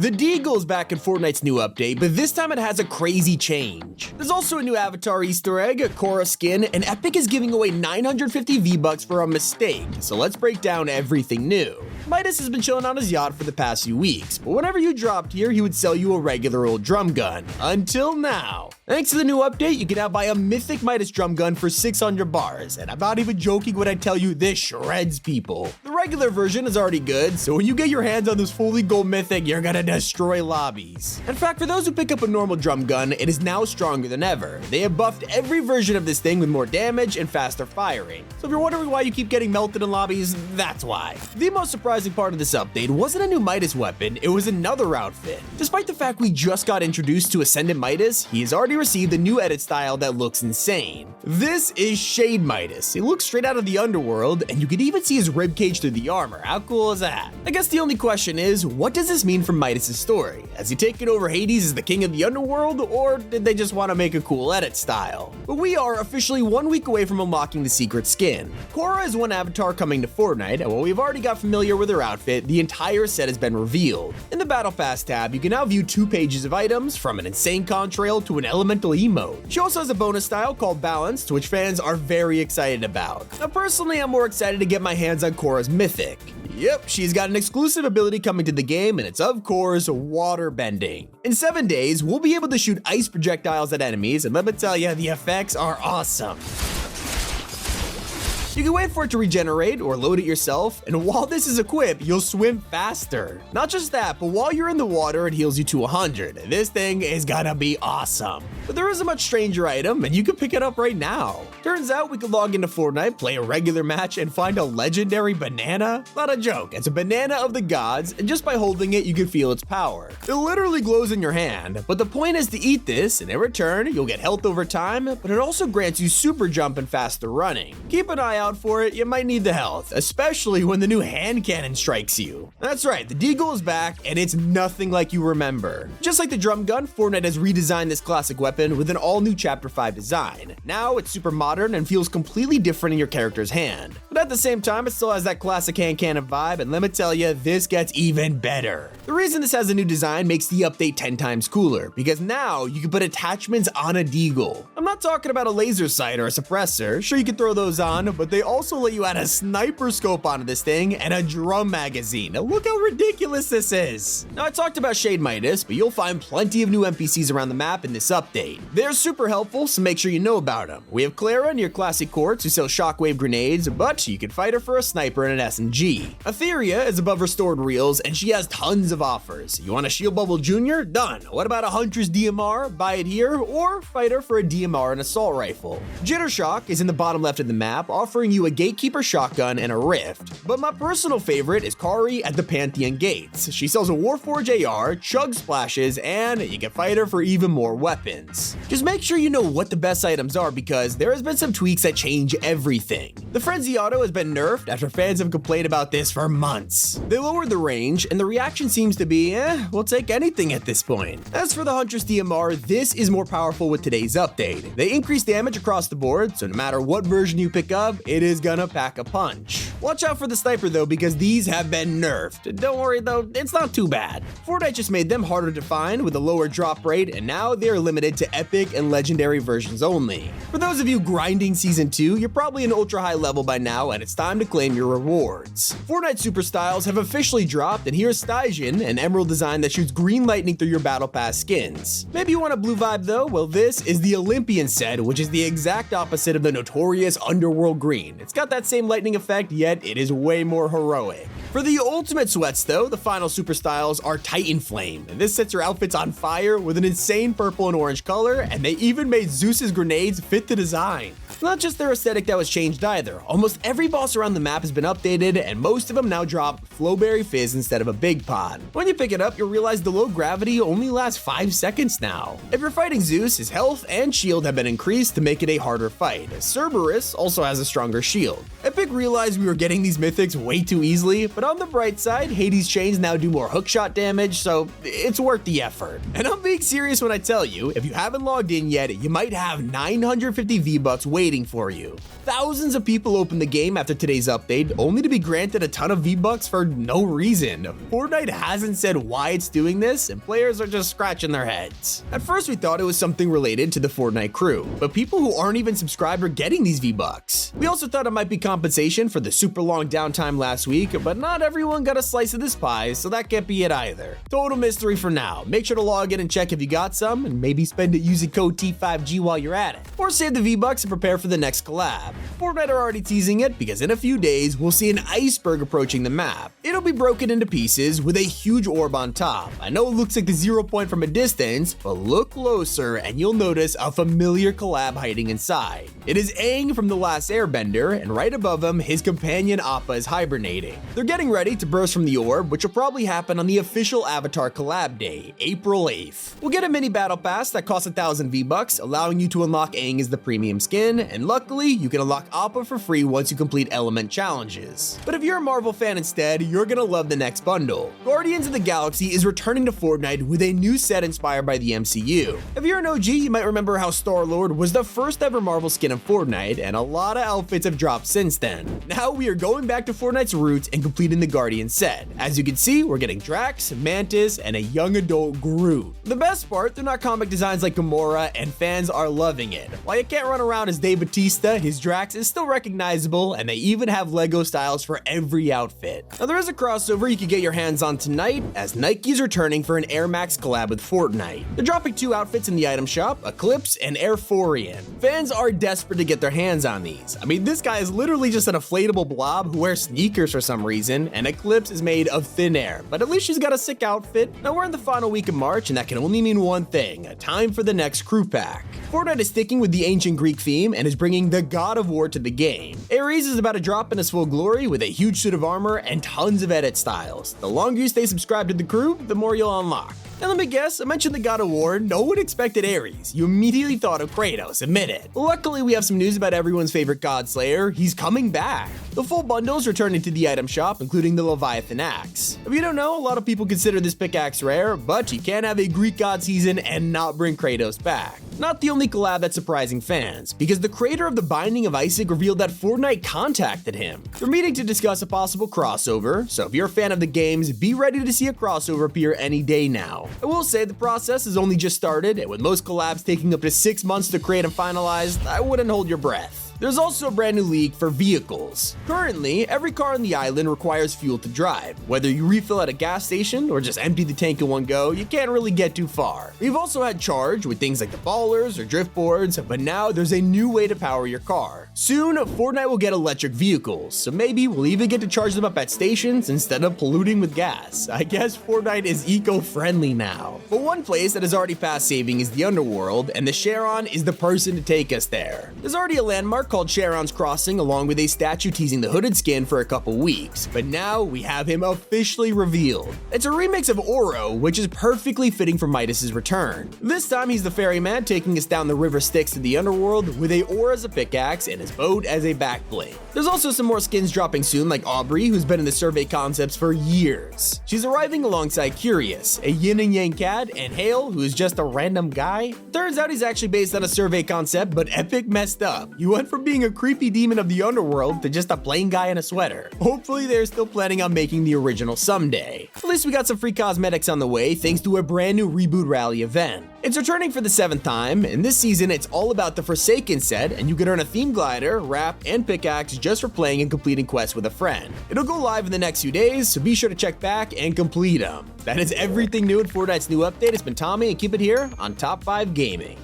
The deagle is back in Fortnite's new update, but this time it has a crazy change. There's also a new avatar Easter egg, a Korra skin, and Epic is giving away 950 V-Bucks for a mistake, so let's break down everything new. Midas has been chilling on his yacht for the past few weeks, but whenever you dropped here, he would sell you a regular old drum gun. Until now. Thanks to the new update, you can now buy a mythic Midas drum gun for 600 bars, and I'm not even joking when I tell you this shreds people. The regular version is already good, so when you get your hands on this fully gold mythic, you're gonna destroy lobbies. In fact, for those who pick up a normal drum gun, it is now stronger than ever. They have buffed every version of this thing with more damage and faster firing. So if you're wondering why you keep getting melted in lobbies, that's why. The most surprising part of this update wasn't a new Midas weapon, it was another outfit. Despite the fact we just got introduced to Ascendant Midas, he has already received a new edit style that looks insane. This is Shade Midas. It looks straight out of the underworld, and you can even see his ribcage through the armor. How cool is that? I guess the only question is, what does this mean for Midas' story? Has he taken over Hades as the king of the underworld, or did they just want to make a cool edit style? But we are officially 1 week away from unlocking the secret skin. Korra is one avatar coming to Fortnite, and while we've already got familiar with her outfit, the entire set has been revealed. In the Battle Pass tab, you can now view 2 pages of items, from an insane contrail to an elemental emote. She also has a bonus style called Balanced, which fans are very excited about. Now personally, I'm more excited to get my hands on Korra's mythic. Yep, she's got an exclusive ability coming to the game, and it's of course water bending. In 7 days, we'll be able to shoot ice projectiles at enemies, and let me tell you, the effects are awesome. You can wait for it to regenerate or load it yourself, and while this is equipped, you'll swim faster. Not just that, but while you're in the water, it heals you to 100. This thing is gonna be awesome. But there is a much stranger item, and you can pick it up right now. Turns out we can log into Fortnite, play a regular match, and find a legendary banana. Not a joke, it's a banana of the gods, and just by holding it, you can feel its power. It literally glows in your hand, but the point is to eat this, and in return, you'll get health over time, but it also grants you super jump and faster running. Keep an eye out for it, you might need the health, especially when the new hand cannon strikes you. That's right, the deagle is back, and it's nothing like you remember. Just like the drum gun, Fortnite has redesigned this classic weapon with an all-new Chapter 5 design. Now it's super modern and feels completely different in your character's hand. But at the same time, it still has that classic hand cannon vibe, and let me tell you, this gets even better. The reason this has a new design makes the update 10 times cooler, because now you can put attachments on a deagle. I'm not talking about a laser sight or a suppressor, sure you can throw those on, but they also let you add a sniper scope onto this thing and a drum magazine. Now look how ridiculous this is. Now I talked about Shade Midas, but you'll find plenty of new NPCs around the map in this update. They're super helpful, so make sure you know about them. We have Clara in your classic courts who sells shockwave grenades, but you can fight her for a sniper and an SMG. Etheria is above restored reels, and she has tons of offers. You want a Shield Bubble Jr.? Done. What about a Huntress DMR? Buy it here, or fight her for a DMR and assault rifle. Jitter Shock is in the bottom left of the map, offering you a Gatekeeper shotgun and a rift. But my personal favorite is Kari at the Pantheon Gates. She sells a Warforge AR, Chug Splashes, and you can fight her for even more weapons. Just make sure you know what the best items are, because there has been some tweaks that change everything. The Frenzy Auto has been nerfed after fans have complained about this for months. They lowered the range, and the reaction seems to be, we'll take anything at this point. As for the Huntress DMR, this is more powerful with today's update. They increase damage across the board, so no matter what version you pick up, it is gonna pack a punch. Watch out for the sniper though, because these have been nerfed. Don't worry though, it's not too bad. Fortnite just made them harder to find with a lower drop rate, and now they're limited to epic and legendary versions only. For those of you grinding Season 2, you're probably an ultra high level by now, and it's time to claim your rewards. Fortnite Super Styles have officially dropped, and here's Stygian, an emerald design that shoots green lightning through your Battle Pass skins. Maybe you want a blue vibe though? Well, this is the Olympian set, which is the exact opposite of the notorious Underworld Green. It's got that same lightning effect, yet it is way more heroic. For the ultimate sweats though, the final super styles are Titan Flame. And this sets your outfits on fire with an insane purple and orange color, and they even made Zeus's grenades fit the design. Not just their aesthetic that was changed either. Almost every boss around the map has been updated, and most of them now drop Flowberry Fizz instead of a big pod. When you pick it up, you'll realize the low gravity only lasts 5 seconds now. If you're fighting Zeus, his health and shield have been increased to make it a harder fight. Cerberus also has a stronger shield. Epic realized we were getting these mythics way too easily, but on the bright side, Hades chains now do more hookshot damage, so it's worth the effort. And I'm being serious when I tell you, if you haven't logged in yet, you might have 950 V-Bucks waiting waiting for you. Thousands of people opened the game after today's update, only to be granted a ton of V-Bucks for no reason. Fortnite hasn't said why it's doing this, and players are just scratching their heads. At first we thought it was something related to the Fortnite crew, but people who aren't even subscribed are getting these V-Bucks. We also thought it might be compensation for the super long downtime last week, but not everyone got a slice of this pie, so that can't be it either. Total mystery for now. Make sure to log in and check if you got some, and maybe spend it using code T5G while you're at it. Or save the V-Bucks and prepare for the next collab. Fortnite are already teasing it because in a few days, we'll see an iceberg approaching the map. It'll be broken into pieces with a huge orb on top. I know it looks like the 0 point from a distance, but look closer and you'll notice a familiar collab hiding inside. It is Aang from The Last Airbender, and right above him, his companion Appa is hibernating. They're getting ready to burst from the orb, which will probably happen on the official Avatar collab day, April 8th. We'll get a mini battle pass that costs 1,000 V-Bucks, allowing you to unlock Aang as the premium skin, and luckily, you can unlock Appa for free once you complete element challenges. But if you're a Marvel fan instead, you're gonna love the next bundle. Guardians of the Galaxy is returning to Fortnite with a new set inspired by the MCU. If you're an OG, you might remember how Star-Lord was the first ever Marvel skin of Fortnite, and a lot of outfits have dropped since then. Now we are going back to Fortnite's roots and completing the Guardian set. As you can see, we're getting Drax, Mantis, and a young adult Groot. The best part, they're not comic designs like Gamora, and fans are loving it. While you can't run around as Dave Bautista, his Drax is still recognizable, and they even have Lego styles for every outfit. Now there is a crossover you can get your hands on tonight, as Nike's returning for an Air Max collab with Fortnite. They're dropping 2 outfits in the item shop, Eclipse and Airforian. Fans are desperate to get their hands on these. I mean, this guy is literally just an inflatable blob who wears sneakers for some reason, and Eclipse is made of thin air, but at least she's got a sick outfit. Now we're in the final week of March, and that can only mean one thing: time for the next crew pack. Fortnite is sticking with the ancient Greek theme and is bringing the God of War to the game. Ares is about to drop in his full glory with a huge suit of armor and tons of edit styles. The longer you stay subscribed to the crew, the more you'll unlock. Now let me guess, I mentioned the God of War, no one expected Ares. You immediately thought of Kratos, admit it. Luckily, we have some news about everyone's favorite God Slayer. He's coming back. The full bundles return into the item shop, including the Leviathan axe. If you don't know, a lot of people consider this pickaxe rare, but you can't have a Greek god season and not bring Kratos back. Not the only collab that's surprising fans, because the creator of the Binding of Isaac revealed that Fortnite contacted him. They're meeting to discuss a possible crossover, so if you're a fan of the games, be ready to see a crossover appear any day now. I will say the process has only just started, and with most collabs taking up to 6 months to create and finalize, I wouldn't hold your breath. There's also a brand new league for vehicles. Currently, every car on the island requires fuel to drive. Whether you refill at a gas station or just empty the tank in one go, you can't really get too far. We've also had charge with things like the ballers or drift boards, but now there's a new way to power your car. Soon, Fortnite will get electric vehicles, so maybe we'll even get to charge them up at stations instead of polluting with gas. I guess Fortnite is eco-friendly now. But one place that has already passed saving is the underworld, and the Charon is the person to take us there. There's already a landmark called Charon's Crossing, along with a statue teasing the hooded skin for a couple weeks, but now we have him officially revealed. It's a remix of Oro, which is perfectly fitting for Midas's return. This time he's the ferryman taking us down the river Styx to the underworld with a oar as a pickaxe and his boat as a backblade. There's also some more skins dropping soon, like Aubrey, who's been in the survey concepts for years. She's arriving alongside Curious, a yin and yang cat, and Hale, who is just a random guy. Turns out he's actually based on a survey concept, but Epic messed up. You went from being a creepy demon of the underworld to just a plain guy in a sweater. Hopefully they're still planning on making the original someday. At least we got some free cosmetics on the way thanks to a brand new Reboot Rally event. It's returning for the 7th time, and this season it's all about the Forsaken set, and you can earn a theme glider, wrap, and pickaxe just for playing and completing quests with a friend. It'll go live in the next few days, so be sure to check back and complete them. That is everything new in Fortnite's new update. It's been Tommy, and keep it here on Top 5 Gaming.